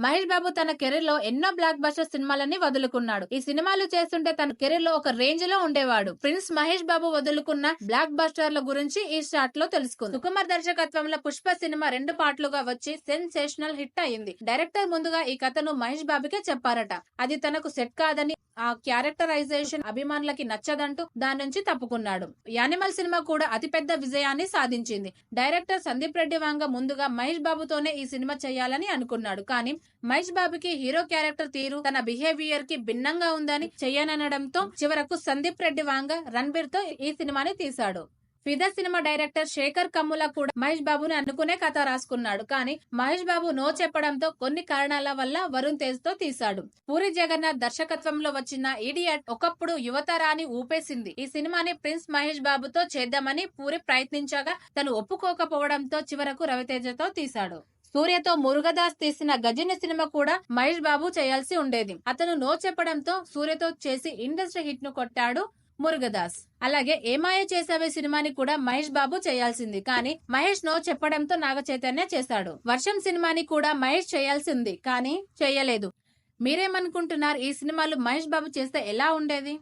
మహేష్ బాబు తన కెరీర్ లో ఎన్నో బ్లాక్ బస్టర్ సినిమాలని వదులుకున్నాడు. ఈ సినిమాలు చేస్తుంటే తన కెరీర్ లో ఒక రేంజ్ లో ఉండేవాడు. ప్రిన్స్ మహేష్ బాబు వదులుకున్న బ్లాక్ బస్టర్ల గురించి ఈ షాట్ లో తెలుసుకుందాం. సుకుమార్ దర్శకత్వంలో పుష్ప సినిమా 2 పార్ట్లుగా వచ్చి సెన్సేషనల్ హిట్ అయింది. డైరెక్టర్ ముందుగా ఈ కథను మహేష్ బాబుకే చెప్పారట. అది తనకు సెట్ కాదని, ఆ క్యారెక్టరైజేషన్ అభిమానులకి నచ్చదంటూ దాని నుంచి తప్పుకున్నాడు. యానిమల్ సినిమా కూడా అతిపెద్ద విజయాన్ని సాధించింది. డైరెక్టర్ సందీప్ రెడ్డి వాంగ ముందుగా మహేష్ బాబుతోనే ఈ సినిమా చేయాలని అనుకున్నాడు. కానీ మహేష్ బాబుకి హీరో క్యారెక్టర్ తీరు, తన బిహేవియర్ కి భిన్నంగా ఉందని చెయ్యనడంతో చివరకు సందీప్ రెడ్డి వాంగ రణబీర్ తో ఈ సినిమాని తీశాడు. ఫిదా సినిమా డైరెక్టర్ శేఖర్ కమ్ముల కూడా మహేష్ బాబుని అనుకునే కథ రాసుకున్నాడు. కానీ మహేష్ బాబు నో చెప్పడంతో కొన్ని కారణాల వల్ల వరుణ్ తేజ్ తో తీశాడు. పూరి జగన్నాథ్ దర్శకత్వంలో వచ్చిన ఇడియట్ ఒకప్పుడు యువతరాన్ని ఊపేసింది. ఈ సినిమాని ప్రిన్స్ మహేష్ బాబుతో చేద్దామని పూరి ప్రయత్నించగా తను ఒప్పుకోకపోవడంతో చివరకు రవితేజతో తీశాడు. సూర్యతో మురుగదాస్ తీసిన గజిని సినిమా కూడా మహేష్ బాబు చేయాల్సి ఉండేది. అతను నో చెప్పడంతో సూర్యతో చేసి ఇండస్ట్రీ హిట్ ను కొట్టాడు మురుగదాస్. అలాగే ఏమాయ చేసావే సినిమాని కూడా మహేష్ బాబు చేయాల్సింది. కానీ మహేష్ నో చెప్పడంతో నాగ చైతన్య చేశాడు. వర్షం సినిమాని కూడా మహేష్ చేయాల్సింది కానీ చేయలేదు. మీరేమనుకుంటున్నారు? ఈ సినిమాలు మహేష్ బాబు చేస్తే ఎలా ఉండేది?